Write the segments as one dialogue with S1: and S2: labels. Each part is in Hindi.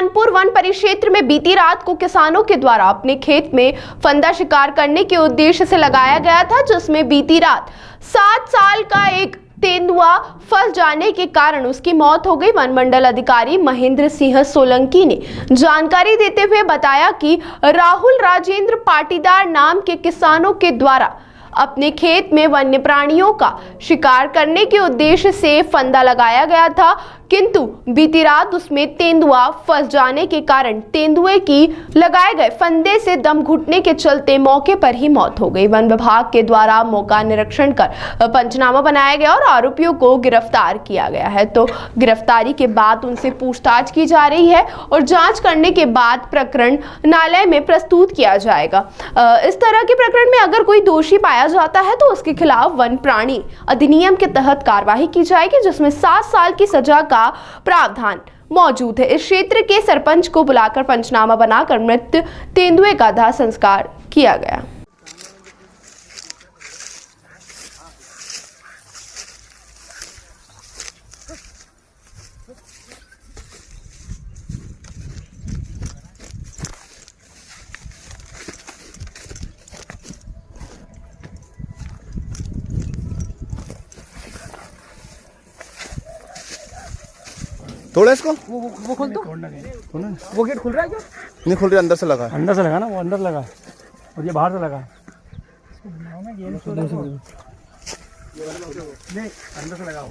S1: मानपुर वन परिक्षेत्र में बीती रात को किसानों के द्वारा अपने खेत में फंदा शिकार करने के उद्देश्य से लगाया गया था, जिसमें बीती रात 7 साल का एक तेंदुआ फंस जाने के कारण उसकी मौत हो गई। वन मंडल अधिकारी महेंद्र सिंह सोलंकी ने जानकारी देते हुए बताया कि राहुल राजेंद्र पाटीदार नाम के किसानों के द्वारा अपने खेत में वन्य प्राणियों का शिकार करने के उद्देश्य से फंदा लगाया गया था, किंतु बीती रात उसमें तेंदुआ फंस जाने के कारण तेंदुए की लगाए गए फंदे से दम घुटने के चलते मौके पर ही मौत हो गई। वन विभाग के द्वारा मौका निरीक्षण कर पंचनामा बनाया गया और आरोपियों को गिरफ्तार किया गया है। तो गिरफ्तारी के बाद उनसे पूछताछ की जा रही है और जांच करने के बाद प्रकरण न्यायालय में प्रस्तुत किया जाएगा। इस तरह के प्रकरण में अगर कोई दोषी पाया जाता है तो उसके खिलाफ वन प्राणी अधिनियम के तहत कार्रवाई की जाएगी, जिसमें 7 साल की सजा का प्रावधान मौजूद है। इस क्षेत्र के सरपंच को बुलाकर पंचनामा बनाकर मृत तेंदुए का दाह संस्कार किया गया।
S2: थोड़ा इसको
S3: वो खोल दो। वो गेट खुल रहा है क्या?
S2: नहीं खुल रहा, अंदर से लगा है।
S3: अंदर से लगा ना, वो अंदर लगा और ये बाहर से लगा। नहीं अंदर से लगा,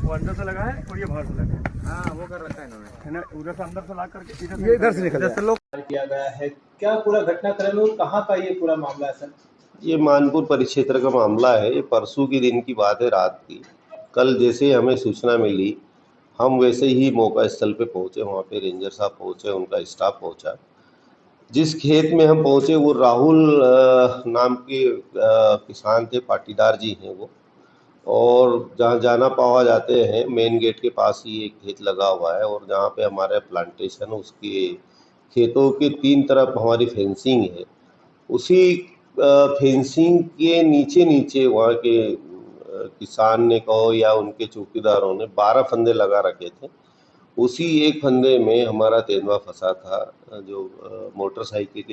S3: वो अंदर से लगा है और ये बाहर से लगा है। हाँ वो कर रखा है इन्होंने, है ना, उधर से अंदर से ला करके ये इधर से निकल
S4: किया गया है। क्या पूरा घटनाक्रम है और कहाँ का ये पूरा मामला है सर?
S5: ये मानपुर परिक्षेत्र का मामला है। ये परसों के दिन की बात है, रात की। कल जैसे हमें सूचना मिली, हम वैसे ही मौका स्थल पे पहुंचे। वहाँ पे रेंजर साहब पहुंचे, उनका स्टाफ पहुंचा। जिस खेत में हम पहुंचे वो राहुल नाम के किसान थे, पाटीदार जी हैं वो। और जहाँ जाना पावा जाते हैं मेन गेट के पास ही एक खेत लगा हुआ है, और जहाँ पे हमारा प्लांटेशन है उसके खेतों के 3 तरफ हमारी फेंसिंग है। उसी फेंसिंग के नीचे नीचे वहाँ के किसान ने कहो या उनके चौकीदारों ने 12 फंदे लगा रखे थे। उसी एक फंदे में हमारा तेंदुआ फंसा था। जो मोटरसाइकिल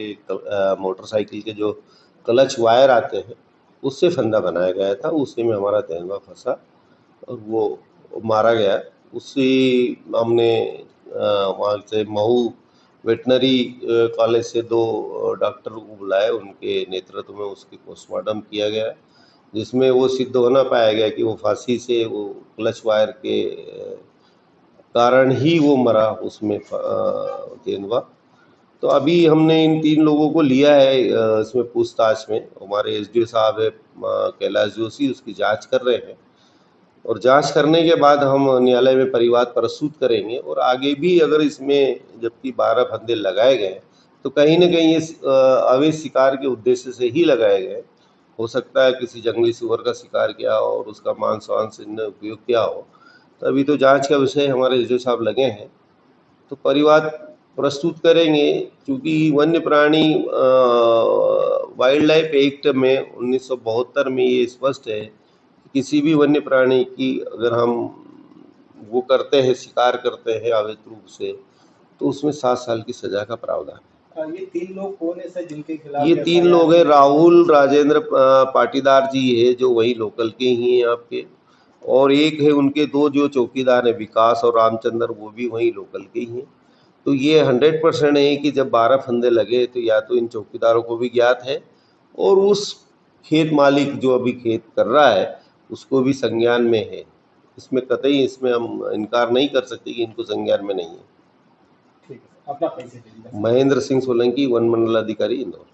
S5: के जो क्लच वायर आते हैं उससे फंदा बनाया गया था, उसी में हमारा तेंदुआ फंसा और वो मारा गया। उसी हमने वहाँ से महू वेटनरी कॉलेज से 2 डॉक्टर को बुलाए, उनके नेतृत्व में उसकी पोस्टमार्टम किया गया, जिसमें वो सिद्ध होना पाया गया कि वो फांसी से वो क्लच वायर के कारण ही वो मरा उसमें तेंदुआ। तो अभी हमने इन 3 लोगों को लिया है इसमें पूछताछ में। हमारे एसडीओ साहब है कैलाश जोशी, उसकी जांच कर रहे हैं और जांच करने के बाद हम न्यायालय में परिवाद प्रस्तुत करेंगे। और आगे भी अगर इसमें जबकि 12 फंदे लगाए गए तो कहीं ना कहीं ये अवैध शिकार के उद्देश्य से ही लगाए गए। हो सकता है किसी जंगली सुअर का शिकार किया हो और उसका मांस वांस इनने उपयोग किया हो। तो अभी तो जांच का विषय हमारे एसडीओ साहब लगे हैं, तो परिवाद प्रस्तुत करेंगे। क्योंकि वन्य प्राणी वाइल्ड लाइफ एक्ट में 1972 में ये स्पष्ट है कि किसी भी वन्य प्राणी की अगर हम वो करते हैं, शिकार करते हैं अवैध रूप से, तो उसमें 7 साल की सजा का प्रावधान है।
S4: ये 3 लोग कौन है सर जिनके खिलाफ?
S5: ये 3 लोग हैं। राहुल राजेंद्र पाटीदार जी है जो वही लोकल के ही हैं आपके, और एक है उनके 2 जो चौकीदार हैं, विकास और रामचंद्र, वो भी वही लोकल के ही हैं। तो ये 100% है कि जब 12 फंदे लगे तो या तो इन चौकीदारों को भी ज्ञात है और उस खेत मालिक जो अभी खेत कर रहा है उसको भी संज्ञान में है। इसमें कतई इसमें हम इनकार नहीं कर सकते कि इनको संज्ञान में नहीं है।
S4: ठीक है, अपना परिचय दीजिए।
S5: महेंद्र सिंह सोलंकी, वन मंडल अधिकारी, इंदौर।